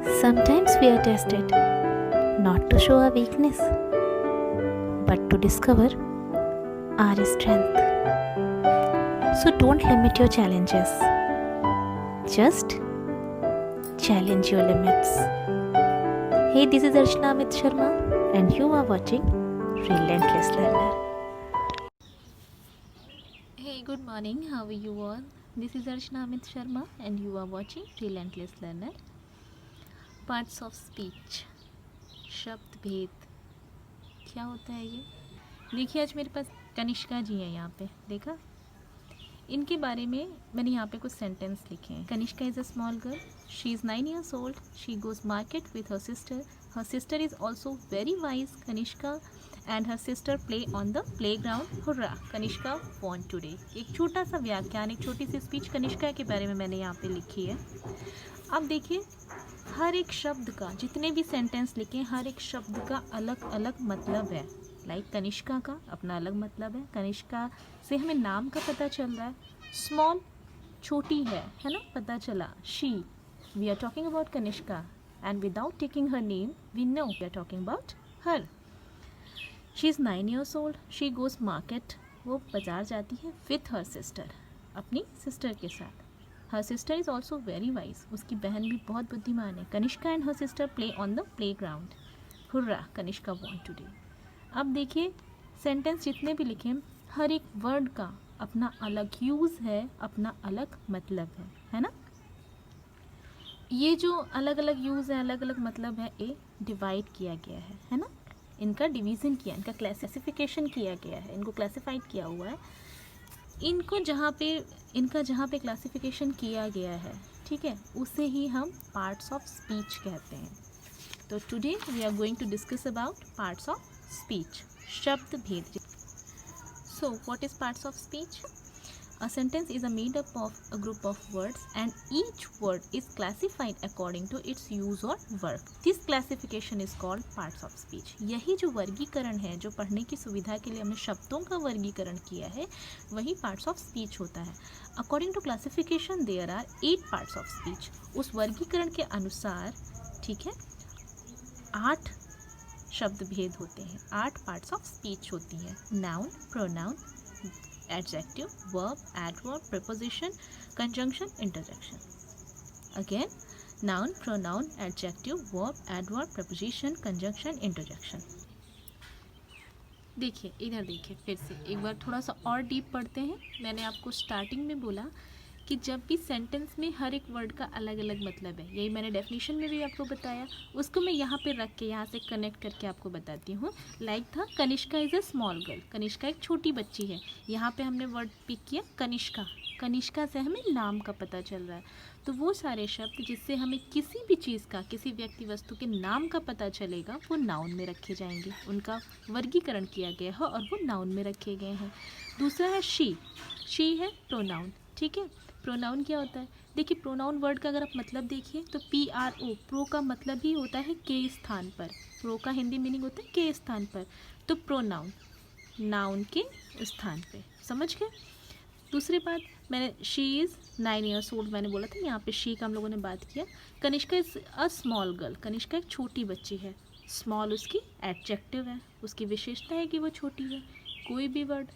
Sometimes we are tested not to show our weakness, but to discover our strength. So don't limit your challenges. Just challenge your limits. Hey, this is Archana Amit Sharma, and you are watching Relentless Learner. Hey, good morning. How are you all? This is Archana Amit Sharma, and you are watching Relentless Learner. Parts of speech, शब्द भेद क्या होता है ये? देखिए, आज मेरे पास कनिष्का जी हैं यहाँ पे, देखा? इनके बारे में मैंने यहाँ पे कुछ सेंटेंस लिखे हैं. Kanishka is a small girl, she is 9 years old, she goes market with her sister is also very wise. Kanishka and her sister play on the playground. Hurrah, Kanishka won today. एक छोटा सा व्याख्यान, एक छोटी सी स्पीच कनिष्का के बारे में मैंने यहाँ पे लिखी है. अब देखिए, हर एक शब्द का, जितने भी सेंटेंस लिखे, हर एक शब्द का अलग अलग मतलब है. लाइक कनिष्का का अपना अलग मतलब है. कनिष्का से हमें नाम का पता चल रहा है. स्मॉल, छोटी है ना, पता चला. She, we are talking about Kanishka, and without taking her name we know we are talking about her. She is 9 years old, she goes market, वो बाजार जाती है. विथ हर सिस्टर, अपनी सिस्टर के साथ. Her sister is also very wise, उसकी बहन भी बहुत बुद्धिमान है. Kanishka and her sister play on the playground. Hurrah, Kanishka won today. अब देखिए, सेंटेंस जितने भी लिखे, हर एक वर्ड का अपना अलग यूज़ है, अपना अलग मतलब है ना. ये जो अलग अलग यूज़ है, अलग अलग मतलब है, ये डिवाइड किया गया है ना. इनका डिवीज़न किया, इनका क्लासिफिकेशन किया गया है, इनको क्लासिफाइड किया हुआ है. इनको जहाँ पे क्लासिफिकेशन किया गया है, ठीक है, उसे ही हम पार्ट्स ऑफ स्पीच कहते हैं. तो today we are going to discuss about parts of speech, शब्द भेद. So what is parts of speech? A sentence is made up of a group of words and each word is classified according to its use or work. This classification is called parts of speech. यही जो वर्गीकरण है, जो पढ़ने की सुविधा के लिए हमने शब्दों का वर्गीकरण किया है, वही parts of speech होता है. According to classification there are 8 parts of speech. उस वर्गीकरण के अनुसार, ठीक है, 8 शब्द भेद होते हैं, 8 parts of speech होती है. Noun, pronoun, adjective, verb, adverb, preposition, conjunction, interjection. Again, noun, pronoun, adjective, verb, adverb, preposition, conjunction, interjection. देखिए, इधर देखिए, फिर से एक बार थोड़ा सा और डीप पढ़ते हैं. मैंने आपको स्टार्टिंग में बोला कि जब भी सेंटेंस में हर एक वर्ड का अलग अलग मतलब है, यही मैंने डेफिनेशन में भी आपको बताया, उसको मैं यहाँ पे रख के, यहाँ से कनेक्ट करके आपको बताती हूँ. लाइक था, Kanishka is a small girl, Kanishka एक छोटी बच्ची है. यहाँ पे हमने वर्ड पिक किया कनिष्का. कनिष्का से हमें नाम का पता चल रहा है. तो वो सारे शब्द जिससे हमें किसी भी चीज़ का, किसी व्यक्ति वस्तु के नाम का पता चलेगा, वो नाउन में रखे जाएंगे. उनका वर्गीकरण किया गया है और वो नाउन में रखे गए हैं. दूसरा है शी. शी है प्रोनाउन, ठीक है. प्रोनाउन क्या होता है? देखिए, प्रोनाउन वर्ड का अगर आप मतलब देखिए तो PRO, प्रो का मतलब ही होता है के स्थान पर. प्रो का हिंदी मीनिंग होता है के स्थान पर. तो प्रोनाउन, नाउन के स्थान पे, समझ गए. दूसरी बात, मैंने शी इज़ 9 years old मैंने बोला था, यहाँ पे शी का हम लोगों ने बात किया. Kanishka is a small girl, Kanishka एक छोटी बच्ची है. स्मॉल उसकी एडजेक्टिव है, उसकी विशेषता है कि वो छोटी है. कोई भी वर्ड,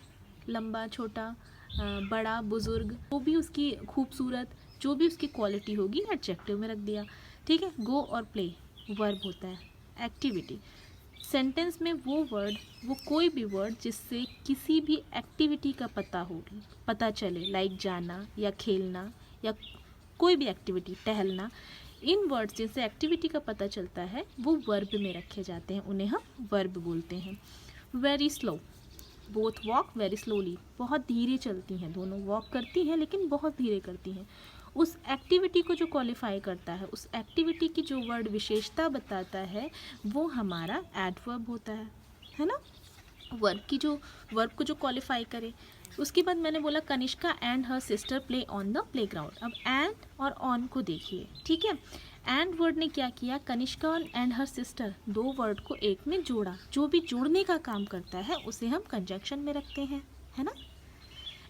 लंबा, छोटा, बड़ा, बुज़ुर्ग, जो भी उसकी खूबसूरत, जो भी उसकी क्वालिटी होगी, एडजेक्टिव में रख दिया, ठीक है. गो और प्ले वर्ब होता है, एक्टिविटी. सेंटेंस में वो वर्ड, वो कोई भी वर्ड जिससे किसी भी एक्टिविटी का पता चले, लाइक जाना या खेलना या कोई भी एक्टिविटी, टहलना. इन वर्ड्स जिनसे एक्टिविटी का पता चलता है, वो वर्ब में रखे जाते हैं, उन्हें हम वर्ब बोलते हैं. Very slow, both walk very slowly, बहुत धीरे चलती हैं दोनों. वॉक करती हैं लेकिन बहुत धीरे करती हैं. उस एक्टिविटी को जो क्वालिफाई करता है, उस एक्टिविटी की जो वर्ड विशेषता बताता है, वो हमारा एडवर्ब होता है ना. वर्ब को जो क्वालिफाई करे. उसके बाद मैंने बोला Kanishka and her sister play on the play ground. अब एंड और ऑन को देखिए, ठीक है. एंड वर्ड ने क्या किया? कनिष्का एंड हर सिस्टर, दो वर्ड को एक में जोड़ा. जो भी जोड़ने का काम करता है उसे हम कंजंक्शन में रखते हैं, है ना.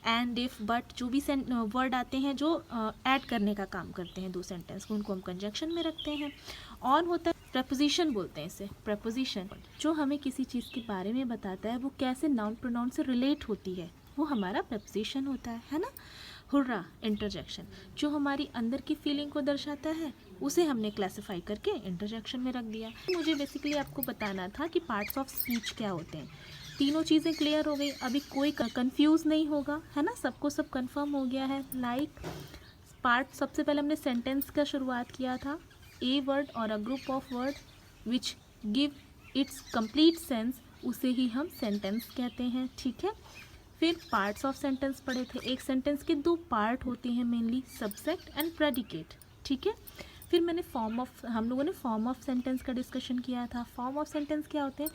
एंड, इफ, बट, जो भी वर्ड आते हैं जो ऐड करने का काम करते हैं दो सेंटेंस को, उनको हम कंजंक्शन में रखते हैं। ऑन होता है प्रपोजिशन, बोलते हैं इसे प्रपोजिशन, जो हमें किसी चीज़ के बारे में बताता है वो कैसे नाउन प्रोनाउन से रिलेट होती है, वो हमारा प्रपोजिशन होता है ना। हुर्रा इंटरजेक्शन, जो हमारी अंदर की फीलिंग को दर्शाता है, उसे हमने क्लासिफाई करके इंटरजेक्शन में रख दिया। मुझे बेसिकली आपको बताना था कि पार्ट्स ऑफ स्पीच क्या होते हैं। तीनों चीज़ें क्लियर हो गई, अभी कोई कंफ्यूज नहीं होगा, है ना, सबको सब कंफर्म हो गया है। लाइक पार्ट, सबसे पहले हमने सेंटेंस का शुरुआत किया था, ए वर्ड और a group of word which give its complete sense, उसे ही हम सेंटेंस कहते हैं, ठीक है। फिर पार्ट्स ऑफ सेंटेंस पढ़े थे, एक सेंटेंस के दो पार्ट होते हैं मेनली, सब्जेक्ट एंड प्रेडिकेट, ठीक है। फिर मैंने हम लोगों ने फॉर्म ऑफ सेंटेंस का डिस्कशन किया था। फॉर्म ऑफ सेंटेंस क्या होते हैं,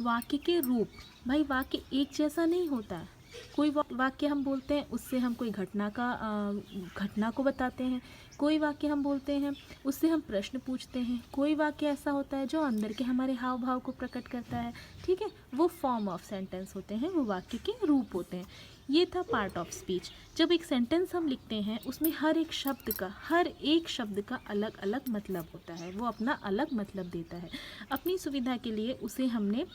वाक्य के रूप। भाई वाक्य एक जैसा नहीं होता है, कोई वाक्य हम बोलते हैं उससे हम कोई घटना को बताते हैं, कोई वाक्य हम बोलते हैं उससे हम प्रश्न पूछते हैं, कोई वाक्य ऐसा होता है जो अंदर के हमारे हाव भाव को प्रकट करता है, ठीक है, वो फॉर्म ऑफ सेंटेंस होते हैं, वो वाक्य के रूप होते हैं। ये था पार्ट ऑफ स्पीच। जब एक सेंटेंस हम लिखते हैं उसमें हर एक शब्द का अलग अलग मतलब होता है, वो अपना अलग मतलब देता है। अपनी सुविधा के लिए उसे हमने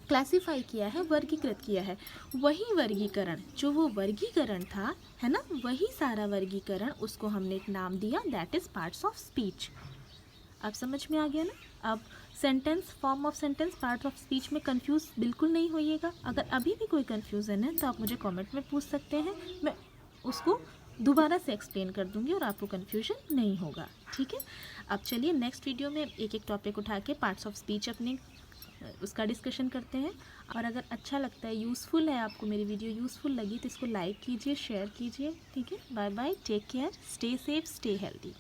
क्लासिफाई किया है, वर्गीकृत किया है। वही वर्गीकरण, जो वो वर्गीकरण था, है ना, वही सारा वर्गीकरण, उसको हमने एक नाम दिया, that is parts of speech. अब समझ में आ गया ना। अब sentence, form of sentence, part of speech में कंफ्यूज बिल्कुल नहीं होइएगा। अगर अभी भी कोई कन्फ्यूज़न है तो आप मुझे कमेंट में पूछ सकते हैं, मैं उसको दोबारा से एक्सप्लेन कर दूंगी और आपको कन्फ्यूजन नहीं होगा, ठीक है। अब चलिए नेक्स्ट वीडियो में एक एक टॉपिक उठा के पार्ट्स ऑफ स्पीच अपने उसका डिस्कशन करते हैं। और अगर अच्छा लगता है, यूज़फुल है, आपको मेरी वीडियो यूज़फुल लगी तो इसको लाइक कीजिए, शेयर कीजिए, ठीक है। Bye bye, take care, stay safe, stay healthy.